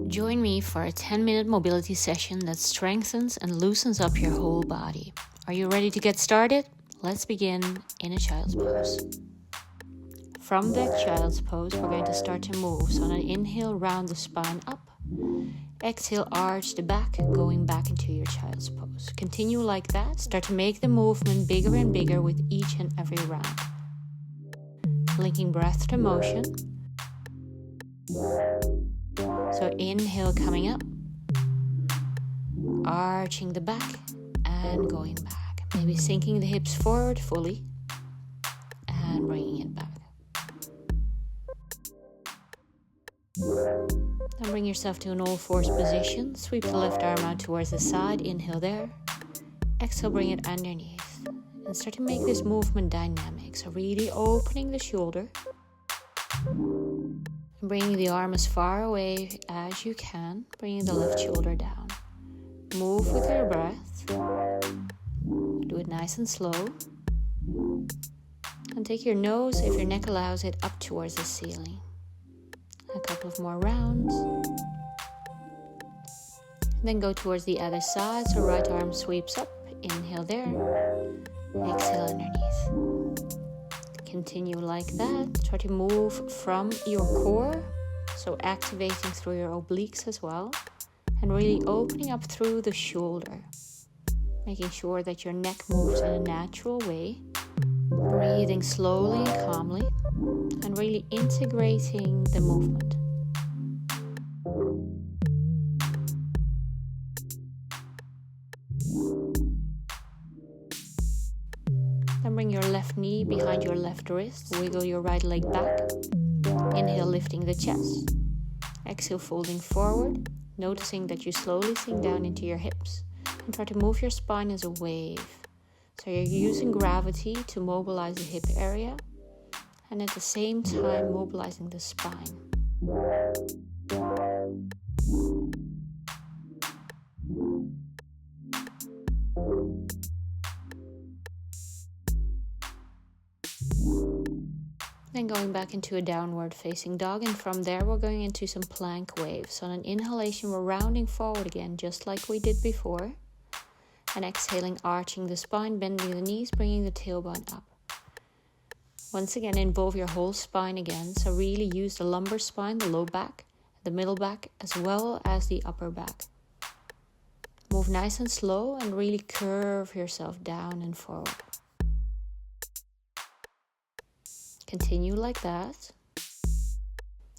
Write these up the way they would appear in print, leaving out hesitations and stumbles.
Join me for a 10-minute mobility session that strengthens and loosens up your whole body. Are you ready to get started? Let's begin in a child's pose. From that child's pose, we're going to start to move. So on an inhale, round the spine up. Exhale, arch the back, going back into your child's pose. Continue like that. Start to make the movement bigger and bigger with each and every round. Linking breath to motion. So inhale, coming up, arching the back and going back. Maybe sinking the hips forward fully and bringing it back. Then bring yourself to an all-fours position. Sweep the left arm out towards the side. Inhale there. Exhale, bring it underneath. And start to make this movement dynamic. So really opening the shoulder. Bringing the arm as far away as you can. Bringing the left shoulder down. Move with your breath. Do it nice and slow. And take your nose, if your neck allows it, up towards the ceiling. A couple of more rounds. Then go towards the other side. So right arm sweeps up. Inhale there. Exhale underneath. Continue like that. Try to move from your core. So activating through your obliques as well. And really opening up through the shoulder. Making sure that your neck moves in a natural way. Breathing slowly and calmly. And really integrating the movement. Then bring your left knee behind your left wrist. Wiggle your right leg back. Inhale, lifting the chest. Exhale, folding forward. Noticing that you slowly sink down into your hips. And try to move your spine as a wave. So you're using gravity to mobilize the hip area. And at the same time mobilizing the spine. Then going back into a downward facing dog, and from there we're going into some plank waves. So on an inhalation we're rounding forward again, just like we did before. And exhaling, arching the spine, bending the knees, bringing the tailbone up. Once again, involve your whole spine again. So really use the lumbar spine, the low back, the middle back, as well as the upper back. Move nice and slow and really curve yourself down and forward. Continue like that.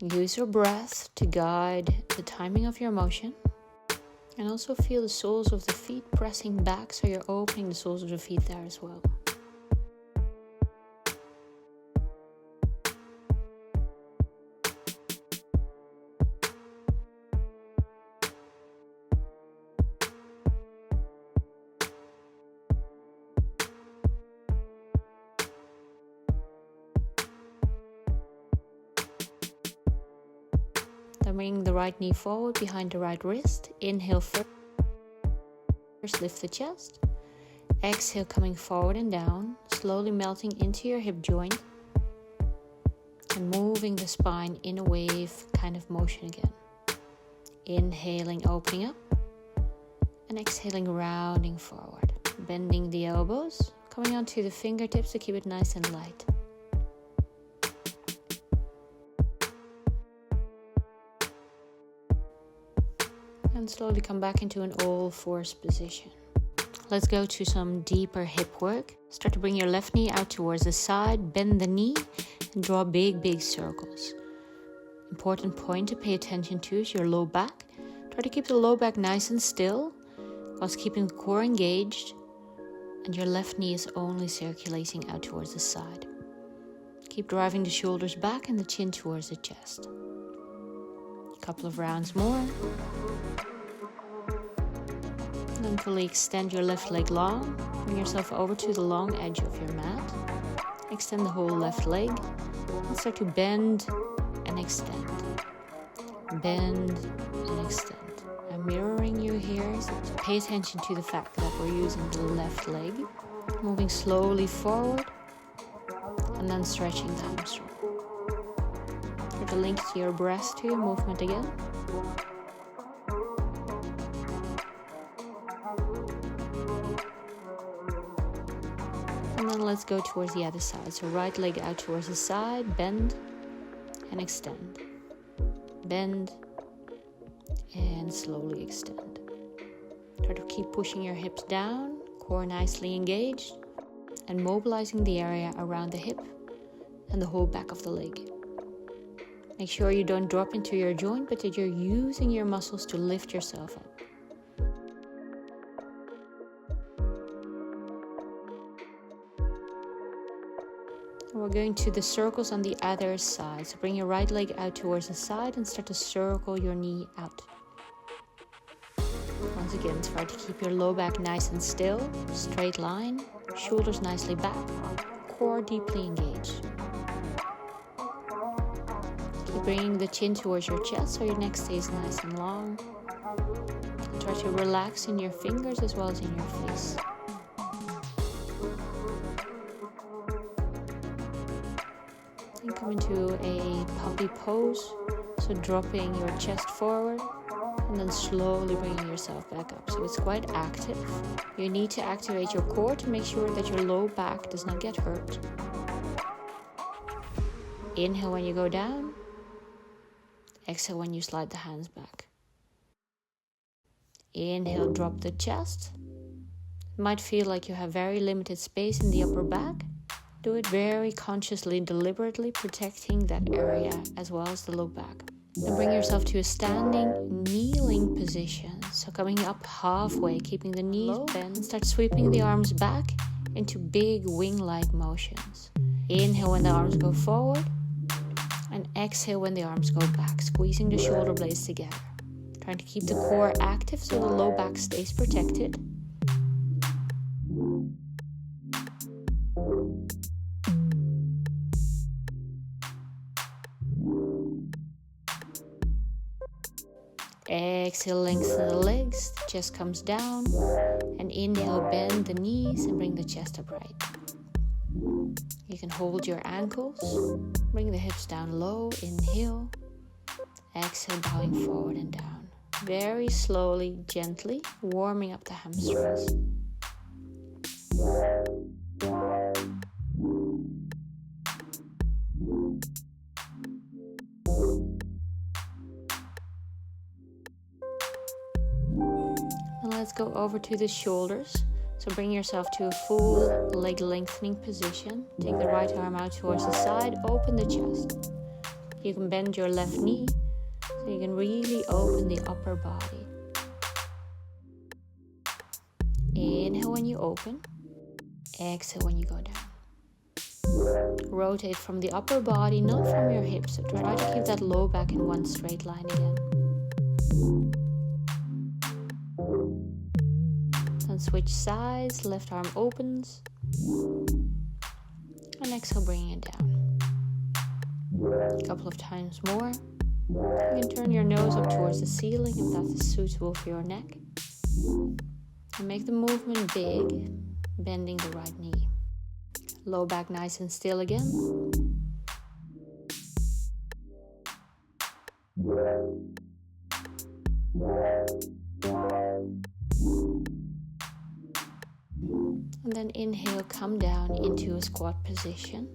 Use your breath to guide the timing of your motion. And also feel the soles of the feet pressing back, so you're opening the soles of the feet there as well. Then bring the right knee forward behind the right wrist. Inhale first, lift the chest. Exhale, coming forward and down, slowly melting into your hip joint. And moving the spine in a wave kind of motion again. Inhaling, opening up. And exhaling, rounding forward. Bending the elbows, coming onto the fingertips to keep it nice and light. And slowly come back into an all-fours position. Let's go to some deeper hip work. Start to bring your left knee out towards the side, bend the knee, and draw big circles. Important point to pay attention to is your low back. Try to keep the low back nice and still, whilst keeping the core engaged, and your left knee is only circulating out towards the side. Keep driving the shoulders back and the chin towards the chest. A couple of rounds more. Then fully extend your left leg long. Bring yourself over to the long edge of your mat. Extend the whole left leg. And start to bend and extend. Bend and extend. I'm mirroring you here, so pay attention to the fact that we're using the left leg. Moving slowly forward. And then stretching the hamstring. Put the link to your breast to your movement again. let's go towards the other side. So right leg out towards the side, bend and extend. Bend and slowly extend. Try to keep pushing your hips down, core nicely engaged, and mobilizing the area around the hip and the whole back of the leg. Make sure you don't drop into your joint, but that you're using your muscles to lift yourself up. And we're going to the circles on the other side. So bring your right leg out towards the side and start to circle your knee out. Once again, try to keep your low back nice and still, straight line, shoulders nicely back, core deeply engaged. Keep bringing the chin towards your chest so your neck stays nice and long. And try to relax in your fingers as well as in your face. And come into a puppy pose, so dropping your chest forward and then slowly bringing yourself back up. So it's quite active. You need to activate your core to make sure that your low back does not get hurt. Inhale when you go down. Exhale when you slide the hands back. Inhale, drop the chest. It might feel like you have very limited space in the upper back. Do it very consciously, deliberately, protecting that area as well as the low back. And bring yourself to a standing, kneeling position. So coming up halfway, keeping the knees bent. Start sweeping the arms back into big wing-like motions. Inhale when the arms go forward. And exhale when the arms go back, squeezing the shoulder blades together. Trying to keep the core active so the low back stays protected. Exhale, lengthen the legs, the chest comes down. And inhale, bend the knees and bring the chest upright. You can hold your ankles, bring the hips down low, inhale. Exhale, bowing forward and down. Very slowly, gently, warming up the hamstrings. And let's go over to the shoulders. So bring yourself to a full leg lengthening position. Take the right arm out towards the side, open the chest. You can bend your left knee so you can really open the upper body. Inhale when you open, exhale when you go down. Rotate from the upper body, not from your hips. So try to keep that low back in one straight line again. Then switch sides, left arm opens. And exhale, bringing it down. A couple of times more. You can turn your nose up towards the ceiling if that is suitable for your neck. And make the movement big, bending the right knee. Low back nice and still again. And then inhale, come down into a squat position.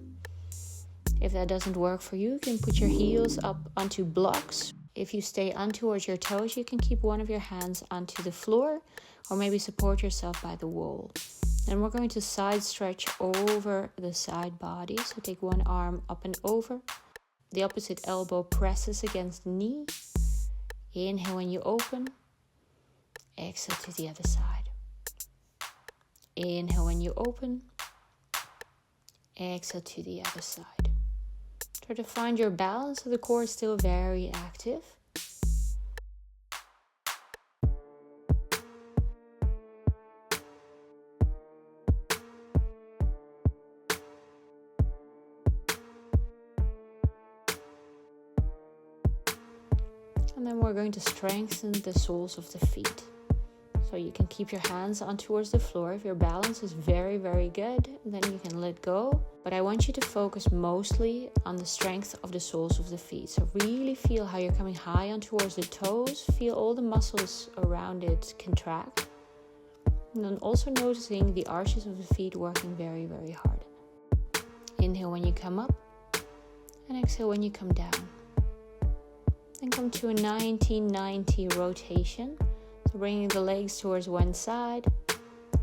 If that doesn't work for you, you can put your heels up onto blocks. If you stay on towards your toes, you can keep one of your hands onto the floor or maybe support yourself by the wall. Then we're going to side stretch over the side body. So take one arm up and over. The opposite elbow presses against the knee. Inhale when you open. Exhale to the other side. Inhale when you open. Exhale to the other side. Try to find your balance so the core is still very active. And then we're going to strengthen the soles of the feet. So you can keep your hands on towards the floor. If your balance is very, very good, then you can let go. But I want you to focus mostly on the strength of the soles of the feet. So really feel how you're coming high on towards the toes. Feel all the muscles around it contract. And then also noticing the arches of the feet working very, very hard. Inhale when you come up, and exhale when you come down. Then come to a 90-90 rotation. So bringing the legs towards one side.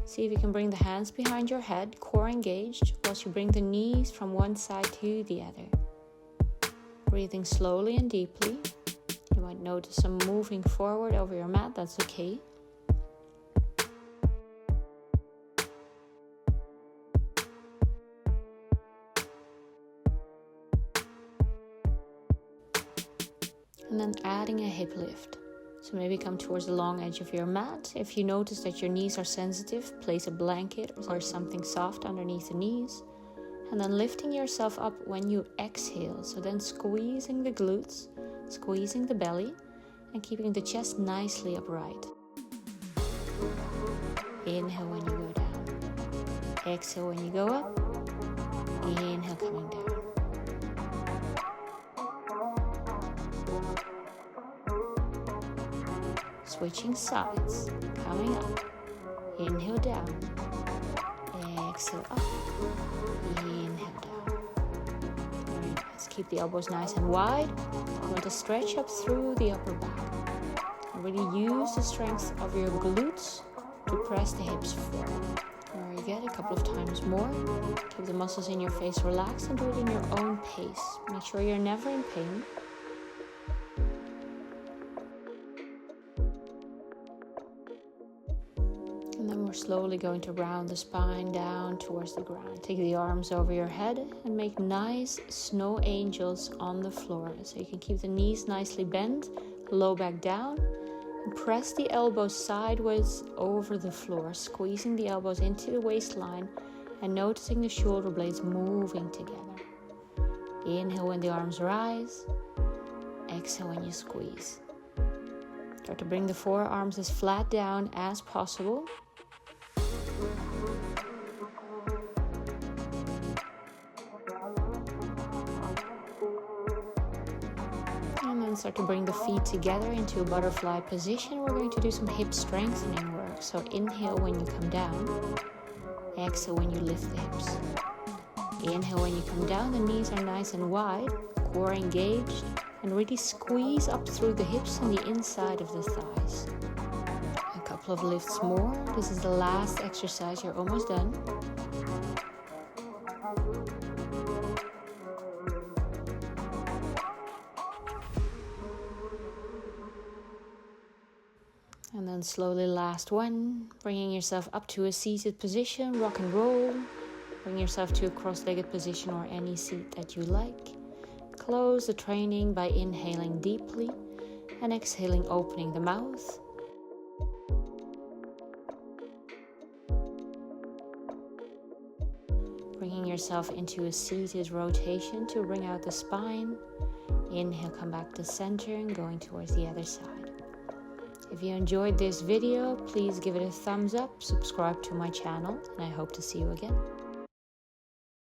See if you can bring the hands behind your head, core engaged, whilst you bring the knees from one side to the other. Breathing slowly and deeply. You might notice some moving forward over your mat, that's okay. And then adding a hip lift. So maybe come towards the long edge of your mat. If you notice that your knees are sensitive, place a blanket or something soft underneath the knees. And then lifting yourself up when you exhale. So then squeezing the glutes, squeezing the belly, and keeping the chest nicely upright. Inhale when you go down. Exhale when you go up. Inhale coming down. Switching sides, coming up, inhale down, exhale up, inhale down. Very nice. Keep the elbows nice and wide. You want to stretch up through the upper back. And really use the strength of your glutes to press the hips forward. Very good, a couple of times more. Keep the muscles in your face relaxed and do it in your own pace. Make sure you're never in pain. And then we're slowly going to round the spine down towards the ground. Take the arms over your head and make nice snow angels on the floor. So you can keep the knees nicely bent, low back down, and press the elbows sideways over the floor, squeezing the elbows into the waistline and noticing the shoulder blades moving together. Inhale when the arms rise, exhale when you squeeze. Try to bring the forearms as flat down as possible. And then start to bring the feet together into a butterfly position. We're going to do some hip strengthening work. So inhale when you come down. Exhale when you lift the hips. Inhale when you come down. The knees are nice and wide. Core engaged. And really squeeze up through the hips and the inside of the thighs. A couple of lifts more. This is the last exercise. You're almost done. And then slowly last one, bringing yourself up to a seated position, rock and roll. Bring yourself to a cross-legged position or any seat that you like. Close the training by inhaling deeply and exhaling, opening the mouth. Bringing yourself into a seated rotation to bring out the spine. Inhale, come back to center and going towards the other side. If you enjoyed this video, please give it a thumbs up, subscribe to my channel, and I hope to see you again.